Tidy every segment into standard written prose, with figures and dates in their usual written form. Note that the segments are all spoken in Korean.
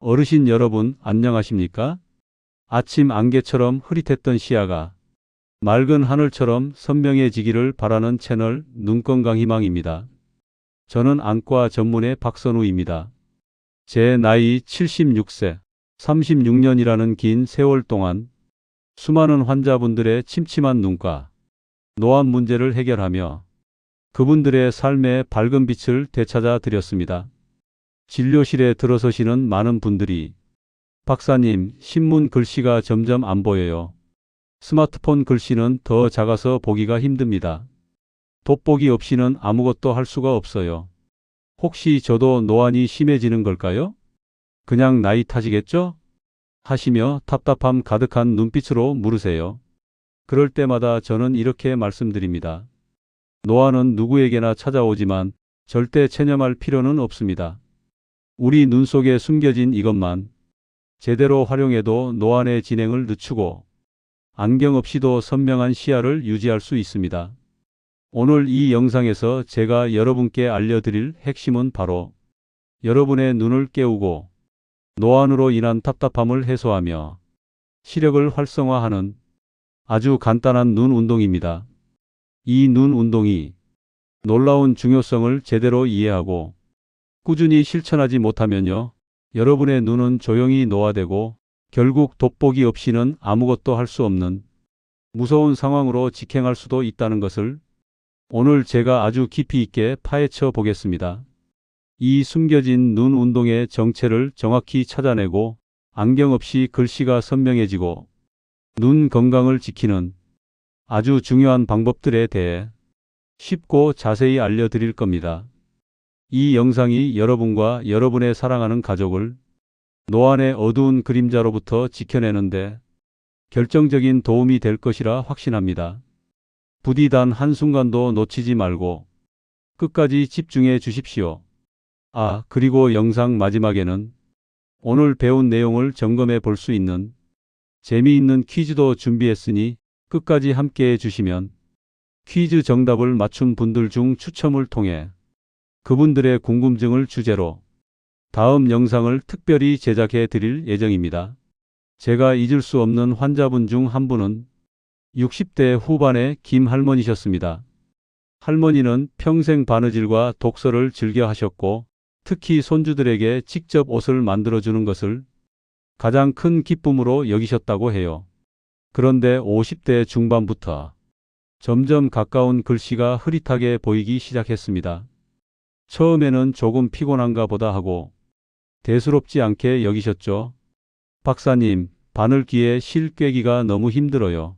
어르신 여러분, 안녕하십니까? 아침 안개처럼 흐릿했던 시야가 맑은 하늘처럼 선명해지기를 바라는 채널 눈건강희망입니다. 저는 안과 전문의 박선우입니다. 제 나이 76세, 36년이라는 긴 세월 동안 수많은 환자분들의 침침한 눈과 노안 문제를 해결하며 그분들의 삶의 밝은 빛을 되찾아 드렸습니다. 진료실에 들어서시는 많은 분들이 박사님, 신문 글씨가 점점 안 보여요. 스마트폰 글씨는 더 작아서 보기가 힘듭니다. 돋보기 없이는 아무것도 할 수가 없어요. 혹시 저도 노안이 심해지는 걸까요? 그냥 나이 탓이겠죠? 하시며 답답함 가득한 눈빛으로 물으세요. 그럴 때마다 저는 이렇게 말씀드립니다. 노안은 누구에게나 찾아오지만 절대 체념할 필요는 없습니다. 우리 눈 속에 숨겨진 이것만 제대로 활용해도 노안의 진행을 늦추고 안경 없이도 선명한 시야를 유지할 수 있습니다. 오늘 이 영상에서 제가 여러분께 알려드릴 핵심은 바로 여러분의 눈을 깨우고 노안으로 인한 답답함을 해소하며 시력을 활성화하는 아주 간단한 눈 운동입니다. 이 눈 운동이 놀라운 중요성을 제대로 이해하고 꾸준히 실천하지 못하면요, 여러분의 눈은 조용히 노화되고 결국 돋보기 없이는 아무것도 할 수 없는 무서운 상황으로 직행할 수도 있다는 것을 오늘 제가 아주 깊이 있게 파헤쳐 보겠습니다. 이 숨겨진 눈 운동의 정체를 정확히 찾아내고 안경 없이 글씨가 선명해지고 눈 건강을 지키는 아주 중요한 방법들에 대해 쉽고 자세히 알려드릴 겁니다. 이 영상이 여러분과 여러분의 사랑하는 가족을 노안의 어두운 그림자로부터 지켜내는데 결정적인 도움이 될 것이라 확신합니다. 부디 단 한순간도 놓치지 말고 끝까지 집중해 주십시오. 그리고 영상 마지막에는 오늘 배운 내용을 점검해 볼 수 있는 재미있는 퀴즈도 준비했으니 끝까지 함께해 주시면 퀴즈 정답을 맞춘 분들 중 추첨을 통해 그분들의 궁금증을 주제로 다음 영상을 특별히 제작해 드릴 예정입니다. 제가 잊을 수 없는 환자분 중 한 분은 60대 후반의 김 할머니셨습니다. 할머니는 평생 바느질과 독서를 즐겨 하셨고 특히 손주들에게 직접 옷을 만들어주는 것을 가장 큰 기쁨으로 여기셨다고 해요. 그런데 50대 중반부터 점점 가까운 글씨가 흐릿하게 보이기 시작했습니다. 처음에는 조금 피곤한가 보다 하고 대수롭지 않게 여기셨죠. 박사님, 바늘귀에 실 꿰기가 너무 힘들어요.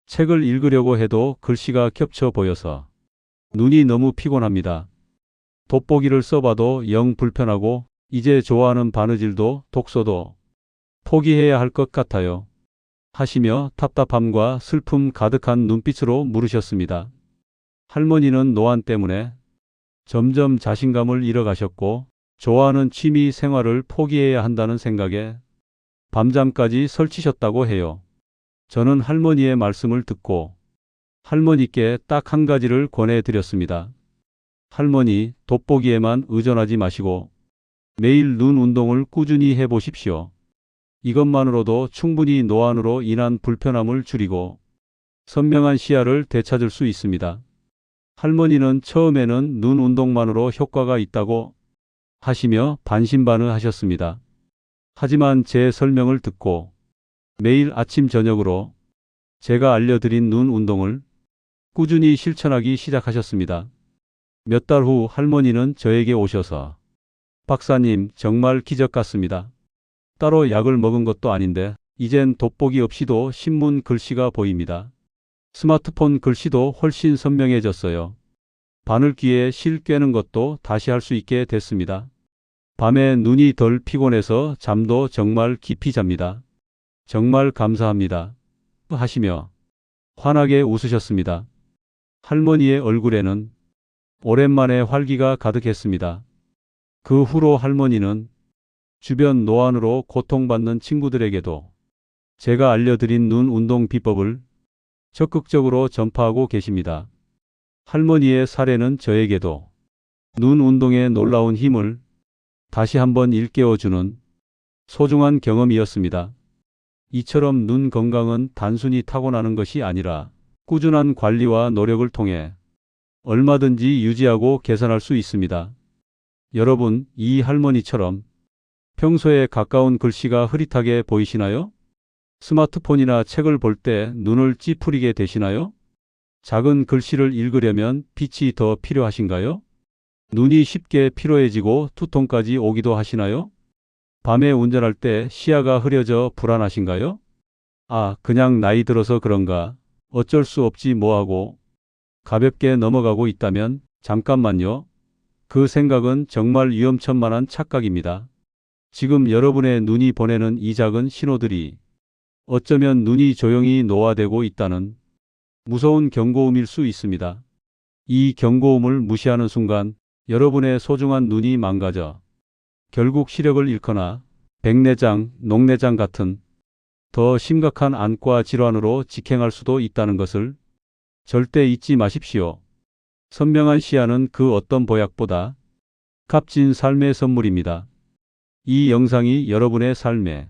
책을 읽으려고 해도 글씨가 겹쳐 보여서 눈이 너무 피곤합니다. 돋보기를 써봐도 영 불편하고 이제 좋아하는 바느질도 독서도 포기해야 할 것 같아요. 하시며 답답함과 슬픔 가득한 눈빛으로 물으셨습니다. 할머니는 노안 때문에 점점 자신감을 잃어가셨고 좋아하는 취미 생활을 포기해야 한다는 생각에 밤잠까지 설치셨다고 해요. 저는 할머니의 말씀을 듣고 할머니께 딱 한 가지를 권해드렸습니다. 할머니, 돋보기에만 의존하지 마시고 매일 눈 운동을 꾸준히 해보십시오. 이것만으로도 충분히 노안으로 인한 불편함을 줄이고 선명한 시야를 되찾을 수 있습니다. 할머니는 처음에는 눈 운동만으로 효과가 있다고 하시며 반신반의하셨습니다. 하지만 제 설명을 듣고 매일 아침 저녁으로 제가 알려드린 눈 운동을 꾸준히 실천하기 시작하셨습니다. 몇 달 후 할머니는 저에게 오셔서 박사님, 정말 기적 같습니다. 따로 약을 먹은 것도 아닌데 이젠 돋보기 없이도 신문 글씨가 보입니다. 스마트폰 글씨도 훨씬 선명해졌어요. 바늘귀에 실 꿰는 것도 다시 할 수 있게 됐습니다. 밤에 눈이 덜 피곤해서 잠도 정말 깊이 잡니다. 정말 감사합니다. 하시며 환하게 웃으셨습니다. 할머니의 얼굴에는 오랜만에 활기가 가득했습니다. 그 후로 할머니는 주변 노안으로 고통받는 친구들에게도 제가 알려드린 눈 운동 비법을 적극적으로 전파하고 계십니다. 할머니의 사례는 저에게도 눈 운동의 놀라운 힘을 다시 한번 일깨워주는 소중한 경험이었습니다. 이처럼 눈 건강은 단순히 타고나는 것이 아니라 꾸준한 관리와 노력을 통해 얼마든지 유지하고 개선할 수 있습니다. 여러분, 이 할머니처럼 평소에 가까운 글씨가 흐릿하게 보이시나요? 스마트폰이나 책을 볼 때 눈을 찌푸리게 되시나요? 작은 글씨를 읽으려면 빛이 더 필요하신가요? 눈이 쉽게 피로해지고 두통까지 오기도 하시나요? 밤에 운전할 때 시야가 흐려져 불안하신가요? 아, 그냥 나이 들어서 그런가? 어쩔 수 없지 뭐하고 가볍게 넘어가고 있다면 잠깐만요. 그 생각은 정말 위험천만한 착각입니다. 지금 여러분의 눈이 보내는 이 작은 신호들이 어쩌면 눈이 조용히 노화되고 있다는 무서운 경고음일 수 있습니다. 이 경고음을 무시하는 순간 여러분의 소중한 눈이 망가져 결국 시력을 잃거나 백내장, 녹내장 같은 더 심각한 안과 질환으로 직행할 수도 있다는 것을 절대 잊지 마십시오. 선명한 시야는 그 어떤 보약보다 값진 삶의 선물입니다. 이 영상이 여러분의 삶에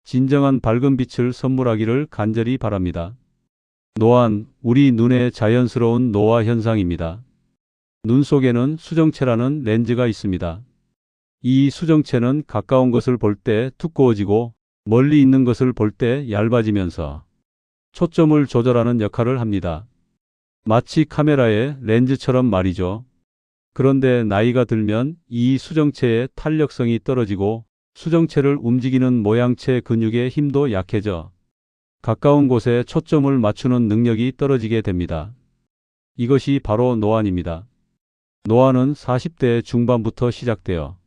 진정한 밝은 빛을 선물하기를 간절히 바랍니다. 노안, 우리 눈의 자연스러운 노화 현상입니다. 눈 속에는 수정체라는 렌즈가 있습니다. 이 수정체는 가까운 것을 볼 때 두꺼워지고 멀리 있는 것을 볼 때 얇아지면서 초점을 조절하는 역할을 합니다. 마치 카메라의 렌즈처럼 말이죠. 그런데 나이가 들면 이 수정체의 탄력성이 떨어지고 수정체를 움직이는 모양체 근육의 힘도 약해져 가까운 곳에 초점을 맞추는 능력이 떨어지게 됩니다. 이것이 바로 노안입니다. 노안은 40대 중반부터 시작되어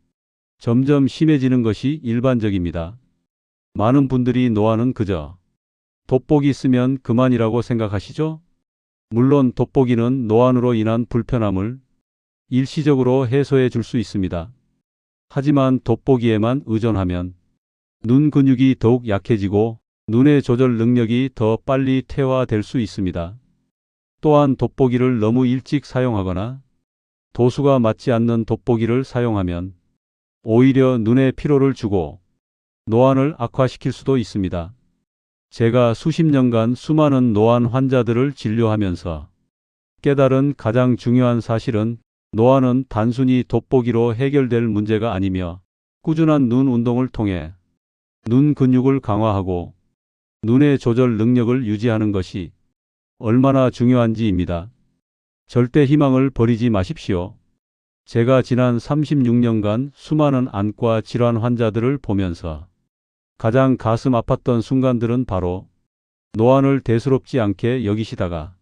점점 심해지는 것이 일반적입니다. 많은 분들이 노안은 그저 돋보기 쓰면 그만이라고 생각하시죠? 물론 돋보기는 노안으로 인한 불편함을 일시적으로 해소해 줄 수 있습니다. 하지만 돋보기에만 의존하면 눈 근육이 더욱 약해지고 눈의 조절 능력이 더 빨리 퇴화될 수 있습니다. 또한 돋보기를 너무 일찍 사용하거나 도수가 맞지 않는 돋보기를 사용하면 오히려 눈에 피로를 주고 노안을 악화시킬 수도 있습니다. 제가 수십 년간 수많은 노안 환자들을 진료하면서 깨달은 가장 중요한 사실은 노안은 단순히 돋보기로 해결될 문제가 아니며 꾸준한 눈 운동을 통해 눈 근육을 강화하고 눈의 조절 능력을 유지하는 것이 얼마나 중요한지입니다. 절대 희망을 버리지 마십시오. 제가 지난 36년간 수많은 안과 질환 환자들을 보면서 가장 가슴 아팠던 순간들은 바로 노안을 대수롭지 않게 여기시다가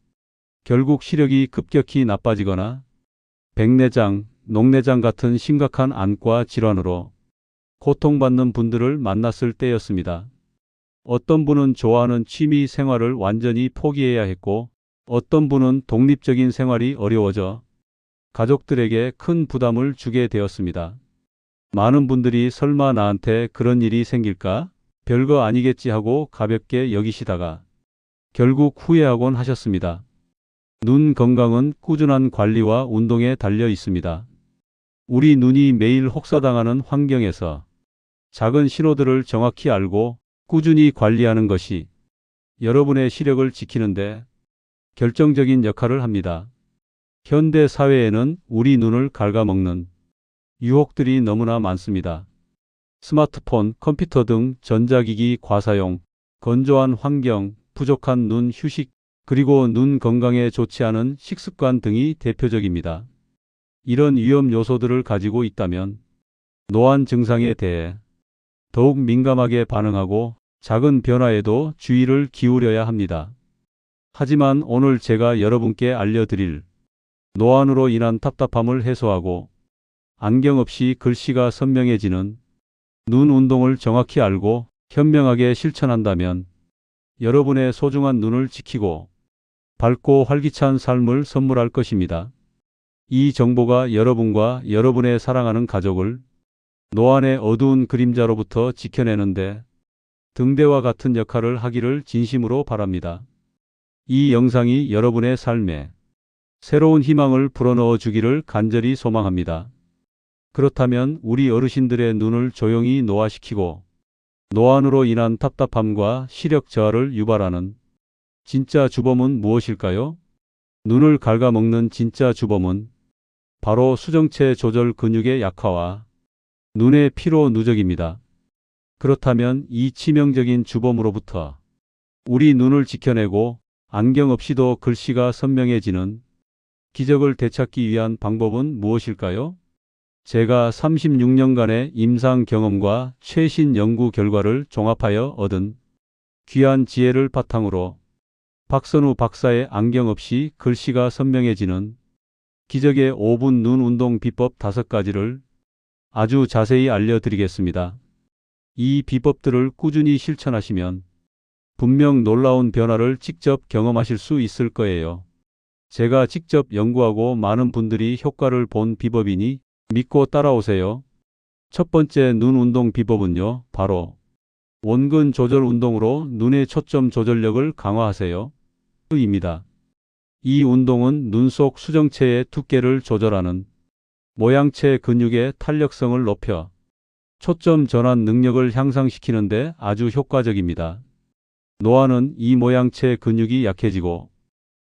결국 시력이 급격히 나빠지거나 백내장, 녹내장 같은 심각한 안과 질환으로 고통받는 분들을 만났을 때였습니다. 어떤 분은 좋아하는 취미 생활을 완전히 포기해야 했고 어떤 분은 독립적인 생활이 어려워져 가족들에게 큰 부담을 주게 되었습니다. 많은 분들이 설마 나한테 그런 일이 생길까? 별거 아니겠지 하고 가볍게 여기시다가 결국 후회하곤 하셨습니다. 눈 건강은 꾸준한 관리와 운동에 달려 있습니다. 우리 눈이 매일 혹사당하는 환경에서 작은 신호들을 정확히 알고 꾸준히 관리하는 것이 여러분의 시력을 지키는데 결정적인 역할을 합니다. 현대 사회에는 우리 눈을 갉아먹는 유혹들이 너무나 많습니다. 스마트폰, 컴퓨터 등 전자기기 과사용, 건조한 환경, 부족한 눈 휴식, 그리고 눈 건강에 좋지 않은 식습관 등이 대표적입니다. 이런 위험 요소들을 가지고 있다면 노안 증상에 대해 더욱 민감하게 반응하고 작은 변화에도 주의를 기울여야 합니다. 하지만 오늘 제가 여러분께 알려드릴 노안으로 인한 답답함을 해소하고 안경 없이 글씨가 선명해지는 눈 운동을 정확히 알고 현명하게 실천한다면 여러분의 소중한 눈을 지키고 밝고 활기찬 삶을 선물할 것입니다. 이 정보가 여러분과 여러분의 사랑하는 가족을 노안의 어두운 그림자로부터 지켜내는데 등대와 같은 역할을 하기를 진심으로 바랍니다. 이 영상이 여러분의 삶에 새로운 희망을 불어넣어 주기를 간절히 소망합니다. 그렇다면 우리 어르신들의 눈을 조용히 노화시키고 노안으로 인한 답답함과 시력 저하를 유발하는 진짜 주범은 무엇일까요? 눈을 갉아먹는 진짜 주범은 바로 수정체 조절 근육의 약화와 눈의 피로 누적입니다. 그렇다면 이 치명적인 주범으로부터 우리 눈을 지켜내고 안경 없이도 글씨가 선명해지는 기적을 되찾기 위한 방법은 무엇일까요? 제가 36년간의 임상 경험과 최신 연구 결과를 종합하여 얻은 귀한 지혜를 바탕으로 박선우 박사의 안경 없이 글씨가 선명해지는 기적의 5분 눈 운동 비법 5가지를 아주 자세히 알려드리겠습니다. 이 비법들을 꾸준히 실천하시면 분명 놀라운 변화를 직접 경험하실 수 있을 거예요. 제가 직접 연구하고 많은 분들이 효과를 본 비법이니 믿고 따라오세요. 첫 번째 눈 운동 비법은요, 바로 원근 조절 운동으로 눈의 초점 조절력을 강화하세요. 입니다. 이 운동은 눈 속 수정체의 두께를 조절하는 모양체 근육의 탄력성을 높여 초점 전환 능력을 향상시키는데 아주 효과적입니다. 노안은 이 모양체 근육이 약해지고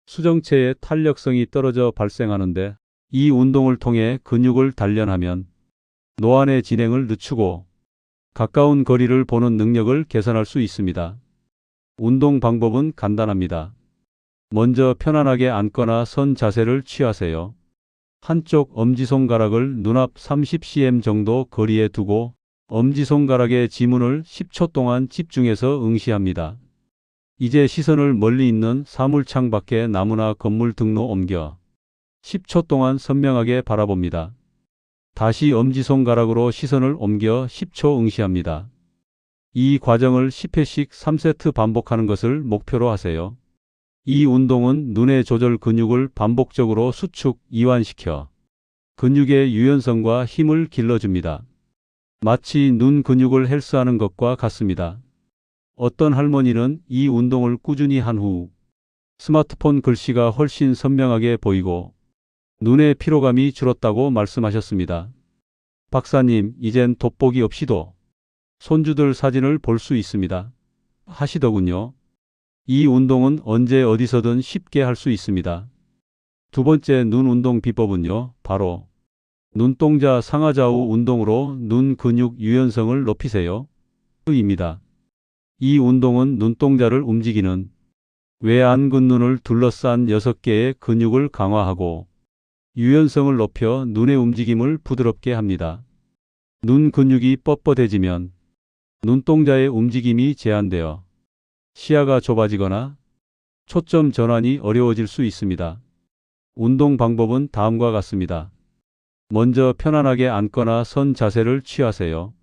수정체의 탄력성이 떨어져 발생하는데 이 운동을 통해 근육을 단련하면 노안의 진행을 늦추고 가까운 거리를 보는 능력을 개선할 수 있습니다. 운동 방법은 간단합니다. 먼저 편안하게 앉거나 선 자세를 취하세요. 한쪽 엄지손가락을 눈앞 30cm 정도 거리에 두고 엄지손가락의 지문을 10초 동안 집중해서 응시합니다. 이제 시선을 멀리 있는 사물창 밖의 나무나 건물 등로 옮겨 10초 동안 선명하게 바라봅니다. 다시 엄지손가락으로 시선을 옮겨 10초 응시합니다. 이 과정을 10회씩 3세트 반복하는 것을 목표로 하세요. 이 운동은 눈의 조절 근육을 반복적으로 수축, 이완시켜 근육의 유연성과 힘을 길러줍니다. 마치 눈 근육을 헬스하는 것과 같습니다. 어떤 할머니는 이 운동을 꾸준히 한 후 스마트폰 글씨가 훨씬 선명하게 보이고 눈의 피로감이 줄었다고 말씀하셨습니다. 박사님, 이젠 돋보기 없이도 손주들 사진을 볼 수 있습니다. 하시더군요. 이 운동은 언제 어디서든 쉽게 할 수 있습니다. 두 번째 눈 운동 비법은요, 바로 눈동자 상하좌우 운동으로 눈 근육 유연성을 높이세요. 입니다. 이 운동은 눈동자를 움직이는 외안근눈을 둘러싼 6개의 근육을 강화하고 유연성을 높여 눈의 움직임을 부드럽게 합니다. 눈 근육이 뻣뻣해지면 눈동자의 움직임이 제한되어 시야가 좁아지거나 초점 전환이 어려워질 수 있습니다. 운동 방법은 다음과 같습니다. 먼저 편안하게 앉거나 선 자세를 취하세요.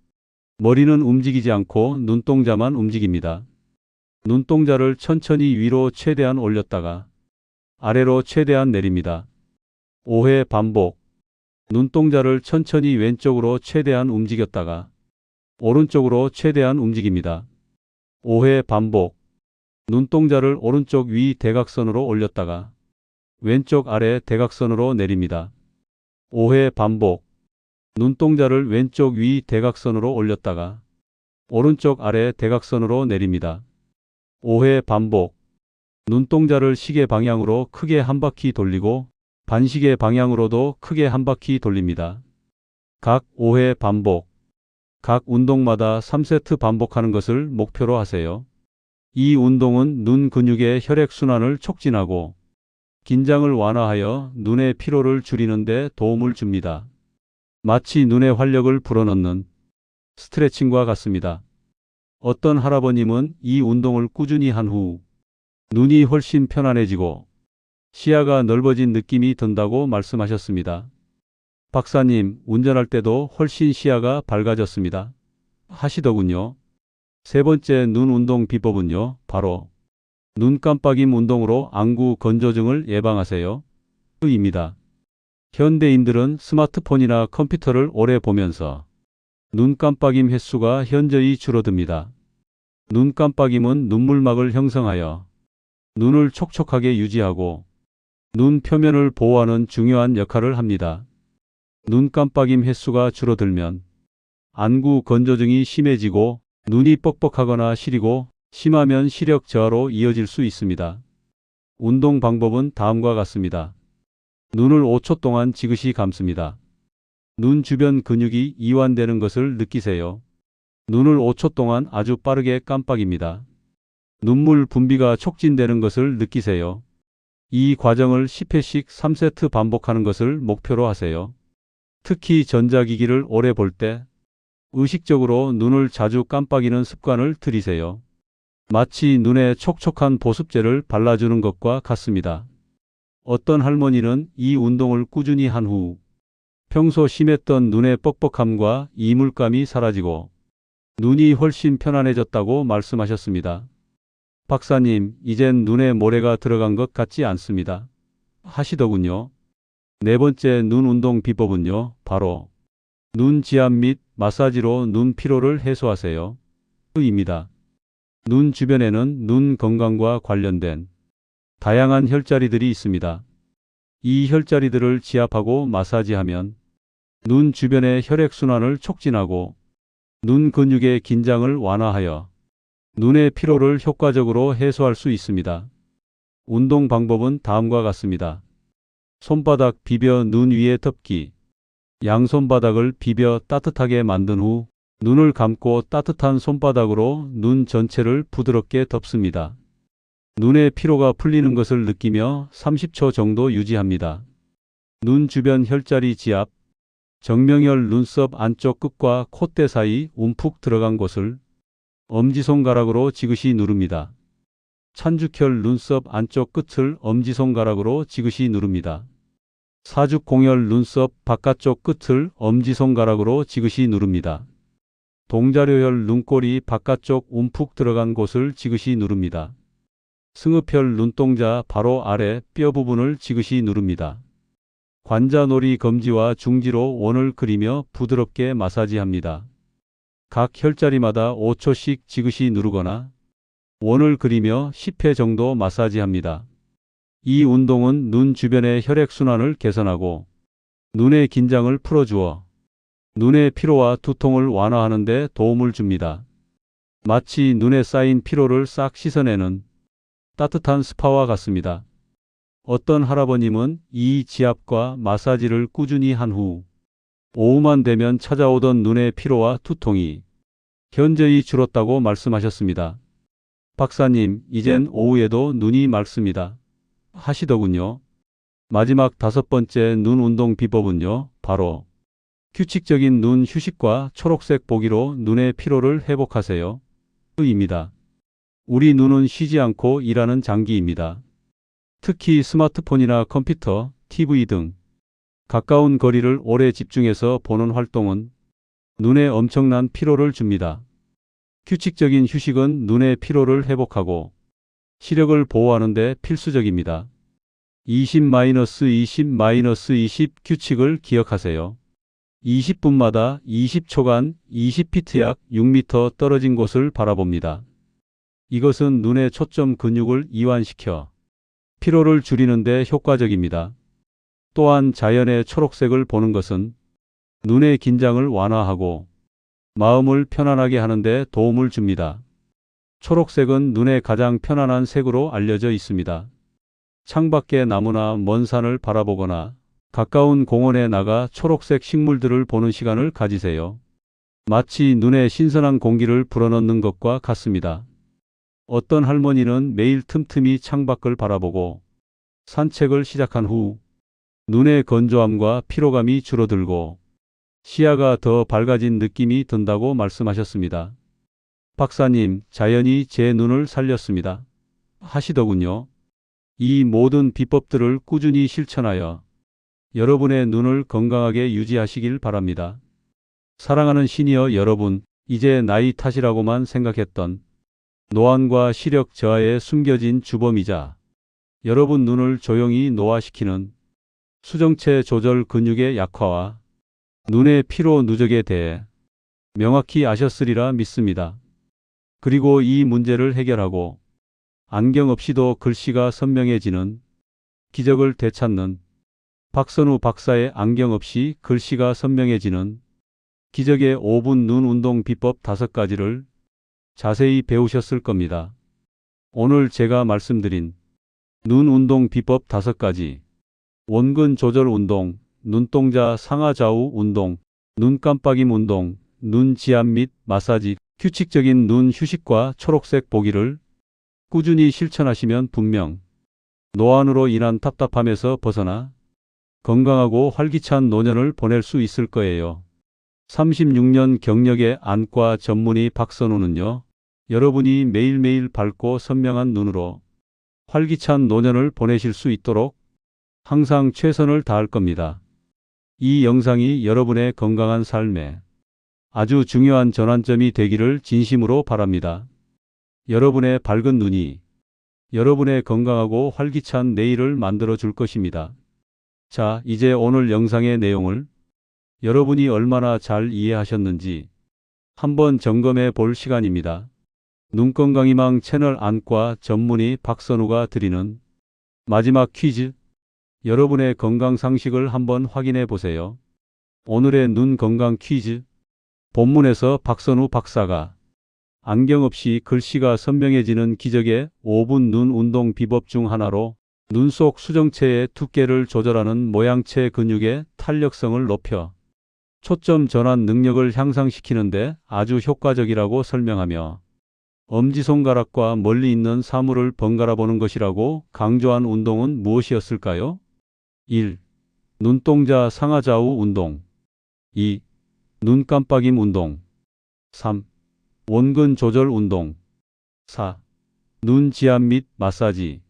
머리는 움직이지 않고 눈동자만 움직입니다. 눈동자를 천천히 위로 최대한 올렸다가 아래로 최대한 내립니다. 5회 반복. 눈동자를 천천히 왼쪽으로 최대한 움직였다가 오른쪽으로 최대한 움직입니다. 5회 반복. 눈동자를 오른쪽 위 대각선으로 올렸다가 왼쪽 아래 대각선으로 내립니다. 5회 반복. 눈동자를 왼쪽 위 대각선으로 올렸다가 오른쪽 아래 대각선으로 내립니다. 5회 반복. 눈동자를 시계 방향으로 크게 한 바퀴 돌리고 반시계 방향으로도 크게 한 바퀴 돌립니다. 각 5회 반복. 각 운동마다 3세트 반복하는 것을 목표로 하세요. 이 운동은 눈 근육의 혈액순환을 촉진하고 긴장을 완화하여 눈의 피로를 줄이는 데 도움을 줍니다. 마치 눈의 활력을 불어넣는 스트레칭과 같습니다. 어떤 할아버님은 이 운동을 꾸준히 한 후 눈이 훨씬 편안해지고 시야가 넓어진 느낌이 든다고 말씀하셨습니다. 박사님, 운전할 때도 훨씬 시야가 밝아졌습니다. 하시더군요. 세 번째 눈 운동 비법은요, 바로 눈 깜빡임 운동으로 안구 건조증을 예방하세요. 입니다. 현대인들은 스마트폰이나 컴퓨터를 오래 보면서 눈 깜빡임 횟수가 현저히 줄어듭니다. 눈 깜빡임은 눈물막을 형성하여 눈을 촉촉하게 유지하고 눈 표면을 보호하는 중요한 역할을 합니다. 눈 깜빡임 횟수가 줄어들면 안구 건조증이 심해지고 눈이 뻑뻑하거나 시리고 심하면 시력 저하로 이어질 수 있습니다. 운동 방법은 다음과 같습니다. 눈을 5초 동안 지그시 감습니다. 눈 주변 근육이 이완되는 것을 느끼세요. 눈을 5초 동안 아주 빠르게 깜빡입니다. 눈물 분비가 촉진되는 것을 느끼세요. 이 과정을 10회씩 3세트 반복하는 것을 목표로 하세요. 특히 전자기기를 오래 볼 때 의식적으로 눈을 자주 깜빡이는 습관을 들이세요. 마치 눈에 촉촉한 보습제를 발라주는 것과 같습니다. 어떤 할머니는 이 운동을 꾸준히 한 후 평소 심했던 눈의 뻑뻑함과 이물감이 사라지고 눈이 훨씬 편안해졌다고 말씀하셨습니다. 박사님, 이젠 눈에 모래가 들어간 것 같지 않습니다. 하시더군요. 네 번째 눈 운동 비법은요, 바로 눈 지압 및 마사지로 눈 피로를 해소하세요. 입니다. 눈 주변에는 눈 건강과 관련된 다양한 혈자리들이 있습니다. 이 혈자리들을 지압하고 마사지하면 눈 주변의 혈액순환을 촉진하고 눈 근육의 긴장을 완화하여 눈의 피로를 효과적으로 해소할 수 있습니다. 운동 방법은 다음과 같습니다. 손바닥 비벼 눈 위에 덮기. 양손바닥을 비벼 따뜻하게 만든 후 눈을 감고 따뜻한 손바닥으로 눈 전체를 부드럽게 덮습니다. 눈의 피로가 풀리는 것을 느끼며 30초 정도 유지합니다. 눈 주변 혈자리 지압. 정명혈 눈썹 안쪽 끝과 콧대 사이 움푹 들어간 곳을 엄지손가락으로 지그시 누릅니다. 찬죽혈 눈썹 안쪽 끝을 엄지손가락으로 지그시 누릅니다. 사죽공혈 눈썹 바깥쪽 끝을 엄지손가락으로 지그시 누릅니다. 동자료혈 눈꼬리 바깥쪽 움푹 들어간 곳을 지그시 누릅니다. 승흡혈 눈동자 바로 아래 뼈 부분을 지그시 누릅니다. 관자놀이 검지와 중지로 원을 그리며 부드럽게 마사지합니다. 각 혈자리마다 5초씩 지그시 누르거나 원을 그리며 10회 정도 마사지합니다. 이 운동은 눈 주변의 혈액순환을 개선하고 눈의 긴장을 풀어주어 눈의 피로와 두통을 완화하는 데 도움을 줍니다. 마치 눈에 쌓인 피로를 싹 씻어내는 따뜻한 스파와 같습니다. 어떤 할아버님은 이 지압과 마사지를 꾸준히 한 후 오후만 되면 찾아오던 눈의 피로와 두통이 현저히 줄었다고 말씀하셨습니다. 박사님, 이젠 오후에도 눈이 맑습니다. 하시더군요. 마지막 5번째 눈 운동 비법은요, 바로 규칙적인 눈 휴식과 초록색 보기로 눈의 피로를 회복하세요. 입니다. 우리 눈은 쉬지 않고 일하는 장기입니다. 특히 스마트폰이나 컴퓨터, TV 등 가까운 거리를 오래 집중해서 보는 활동은 눈에 엄청난 피로를 줍니다. 규칙적인 휴식은 눈의 피로를 회복하고 시력을 보호하는 데 필수적입니다. 20-20-20 규칙을 기억하세요. 20분마다 20초간 20피트 약 6m 떨어진 곳을 바라봅니다. 이것은 눈의 초점 근육을 이완시켜 피로를 줄이는 데 효과적입니다. 또한 자연의 초록색을 보는 것은 눈의 긴장을 완화하고 마음을 편안하게 하는 데 도움을 줍니다. 초록색은 눈의 가장 편안한 색으로 알려져 있습니다. 창밖의 나무나 먼 산을 바라보거나 가까운 공원에 나가 초록색 식물들을 보는 시간을 가지세요. 마치 눈에 신선한 공기를 불어넣는 것과 같습니다. 어떤 할머니는 매일 틈틈이 창밖을 바라보고 산책을 시작한 후 눈의 건조함과 피로감이 줄어들고 시야가 더 밝아진 느낌이 든다고 말씀하셨습니다. 박사님, 자연이 제 눈을 살렸습니다. 하시더군요. 이 모든 비법들을 꾸준히 실천하여 여러분의 눈을 건강하게 유지하시길 바랍니다. 사랑하는 시니어 여러분, 이제 나이 탓이라고만 생각했던 노안과 시력 저하에 숨겨진 주범이자 여러분 눈을 조용히 노화시키는 수정체 조절 근육의 약화와 눈의 피로 누적에 대해 명확히 아셨으리라 믿습니다. 그리고 이 문제를 해결하고 안경 없이도 글씨가 선명해지는 기적을 되찾는 박선우 박사의 안경 없이 글씨가 선명해지는 기적의 5분 눈 운동 비법 5가지를 자세히 배우셨을 겁니다. 오늘 제가 말씀드린 눈 운동 비법 5가지, 원근 조절 운동, 눈동자 상하 좌우 운동, 눈 깜빡임 운동, 눈 지압 및 마사지, 규칙적인 눈 휴식과 초록색 보기를 꾸준히 실천하시면 분명 노안으로 인한 답답함에서 벗어나 건강하고 활기찬 노년을 보낼 수 있을 거예요. 36년 경력의 안과 전문의 박선우는요, 여러분이 매일매일 밝고 선명한 눈으로 활기찬 노년을 보내실 수 있도록 항상 최선을 다할 겁니다. 이 영상이 여러분의 건강한 삶에 아주 중요한 전환점이 되기를 진심으로 바랍니다. 여러분의 밝은 눈이 여러분의 건강하고 활기찬 내일을 만들어 줄 것입니다. 자, 이제 오늘 영상의 내용을 여러분이 얼마나 잘 이해하셨는지 한번 점검해 볼 시간입니다. 눈건강희망 채널 안과 전문의 박선우가 드리는 마지막 퀴즈. 여러분의 건강 상식을 한번 확인해 보세요. 오늘의 눈 건강 퀴즈. 본문에서 박선우 박사가 안경 없이 글씨가 선명해지는 기적의 5분 눈 운동 비법 중 하나로 눈 속 수정체의 두께를 조절하는 모양체 근육의 탄력성을 높여 초점 전환 능력을 향상시키는데 아주 효과적이라고 설명하며 엄지손가락과 멀리 있는 사물을 번갈아 보는 것이라고 강조한 운동은 무엇이었을까요? 1. 눈동자 상하 좌우 운동. 2. 눈 깜빡임 운동. 3. 원근 조절 운동. 4. 눈 지압 및 마사지.